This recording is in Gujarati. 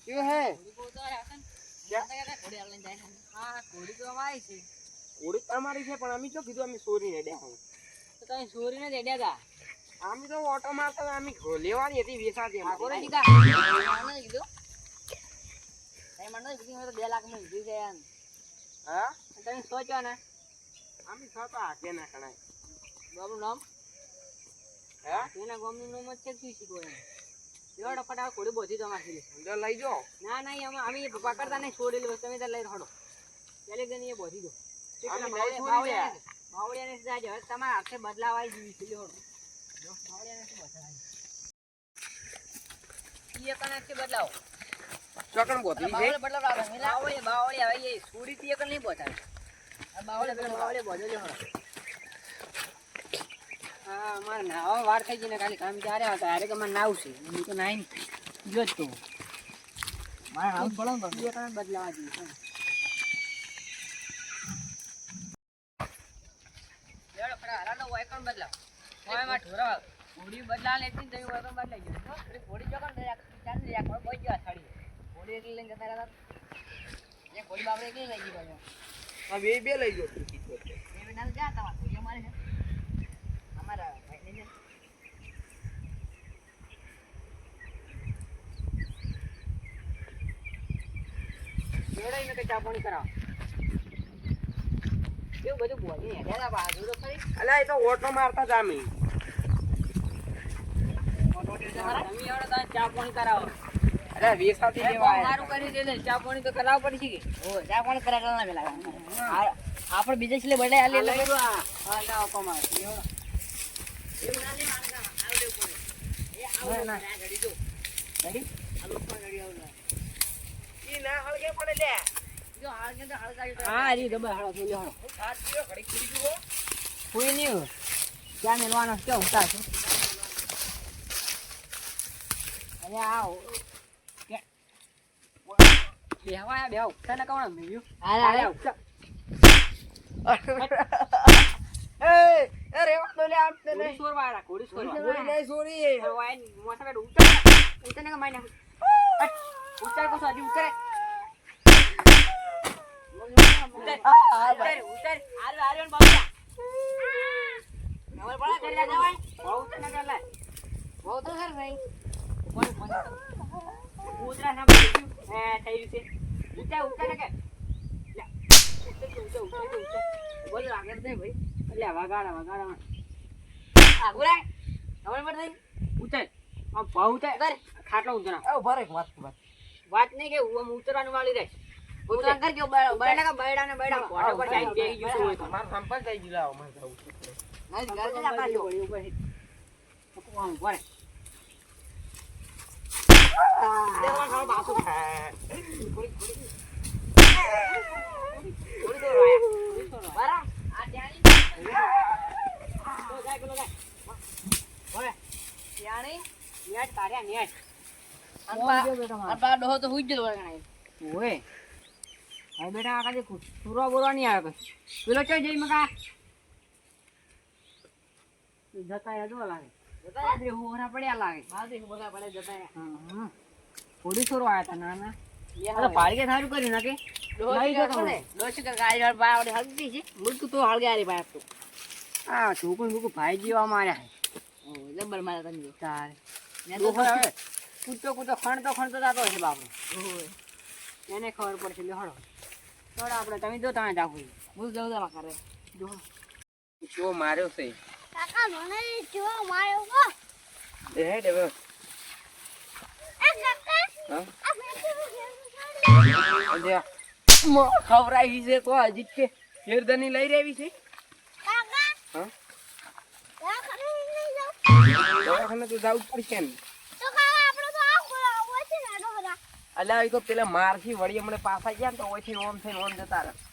क्यों है घोड़ी તમારી છે પણ અમે તો કીધું અમે ચોરીને દેખાવ તો તમે ચોરીને જ એડ્યા હતા અમે તો ઓટો મારતા અમે લેવાની હતી વેચાતી આગોરે કીધા મને કીધું એ મને કીધું તો 2 લાખ માં લીધી છે યાર હા તમે સોચો ને અમે છતા આકે ના કણાય બાબુ નામ હે એના ગામનું નામ જ છે શું શીખો એમ એવડો ફટાફટ ઘોડી બોધી તો માસી અંદર લઈ જો ના ના અમે પકડતા નહીં છોડેલી વસ્તુ તમે લઈ રખડો પેલે ગની એ બોધી દો અમે નહીં છોડી દે બાવળિયાને જાજો હવે તમારા હાથે બદલાવાય જીવી છે લેવડો જો બાવળિયાને શું બદલાય ઈ એકને કે બદલાવો ચોકણ બોધી છે બદલાવ બાવળી હવે એ છોડી તી એકને નહીં બોધાય આ બાવળે બોધો લ્યો હા મારે નાવા વાર થઈ ગઈ ને ખાલી કામ ક્યારે હતા અરે કે મને નાવું છે હું તો નાઈ જો તો મારા નામ પડો ને બે કામ બદલાવા જોઈએ લેડો ફરા હાલાનો વાયકણ બદલાવ ઓય માં ઢોરા ઘોડી બદલા લેતી તો વાયકણ બદલાઈ ગયો ઘોડી જો કણ ચાલ દે કોઈ બોઈ ગયો થાડી ઘોડી એકલી લઈને જતા રહ્યા એ ઘોડી બાપરે એકલી લઈ ગઈ બાજુ આ બે લઈ ગયો એ નાલ જા તમાર ઘોડી મારે છે અમારા ભાઈને જોડાઈ ને કે ચા પાણી કરાવ એવું બધું બોલી હેડ્યા બાજુ તો ખરી અલા એ તો ઓટો મારતા જ અમે તમે એવડો તો ચા પાણી કરાવો અરે વેસાતી લેવા મારું કરી દે ચા પાણી તો કરાવ પડશે કે ઓ ચા પાણી કરાવ ના પેલા આપણે બીજે છેલે બડે આલે એટલે હા લાવ કમા એવડો એવું ના લે મારગા આવડે પડે એ આવડે ના ગાડી જો ગાડી આલો પણ ગાડી આવડે ઈ ના હળગે પડે લે જો હાળગે તો હળગાડી હા રી દબા હાળો થોડી હાળો આ તીઓ ઘડી ખીરી જુઓ કોઈ નહીં ક્યાં મેલવાનો કે ઉતા છે અરે આવ કે બેહવા બેહો તને કોણ મેલ્યું અરે અરે એ રેવા દો લે આપ ને ઘોડી સોરવાળા ઘોડી સોરવા કોઈ નહીં સોરી વાય મોટા બેડ ઉતર ઉતર ને કે માઈ નાખ ઉતર કો સાજી ઉતર ઉતર આરે બાબા નવર બડા કરી જવાય બહુ તો ન ચાલે બહુ તો સર ભાઈ કોણ ઉતરા ના બોલ્યું એ થઈ છે ઉતર ને કે બોલ આગળ દે ભાઈ એટલે વગાડા આગુરા ખબર પડ થઈ ઉતર આમ ભાવ ઉતર કર ખાટલો ઉતર એ ભરે વાત નહીં કે હું ઉતરવાનું વાળી રહે ઉતરા કર કે બૈડા કા બૈડા ને બૈડા કોટો પર જાય બેહી ગયું હોય તો માર સંપર્ક થઈ ગયું લાવ માર જાવ નહીં ઘર જઈને પાછો ઉપર આમ ભરે દેવા ખાવ બાસુ બરા આ ત્યાંની તો જાય બોલો જાય ઓય ત્યાંની નેટ તાર્યા નેટ અનપા ડોહો તો હુઈ જ ગયો ગણાય ઓય હવે બેટા આ કાજે સુરો બોરવા નહીં આવે પેલો ચો જઈ મકા જતા યાદ લાગે જતા યાદ હું ઓરા પડ્યા લાગે હા તે બધા પડે જતા હા થોડી સુરો આયા તા ના ના અરે પાળકે થારું કર્યું ના કે લઈ ગયો તો દોશી કે ગાડી વાળ પાવડે હલતી છે મુર્તું તો હળગારી પાપ તો આ છોકું ભાઈ જીવા માર્યા ઓ જબર માર્યા તમે તારે ને તો હવે કૂતો ખણતો જાતો છે બાપરો ઓય એને ખબર પડશે લે હળો થોડા આપણે તમે જો તમે જાવ હું જઉં જમા કરે જો જો માર્યો છે કાકા મને જો માર્યો કો એ હે દેવ એ કાકા હા આ ફેંકી અજે ખવરાઈ છે તો હજી કે હેરદની લઈ રેવી છે કાકા હા કાકા નહીં જાવ દવાખાને તો જાવું પડશે ને તો કાકા આપણે તો આ ખોલા છે ને ડોહરા અલ્યા ઈ તો પેલા મારથી વળી હમણે પાછા ગયા ને તો ઓછી ઓમ થઈને ઓમ જતા રહ્યા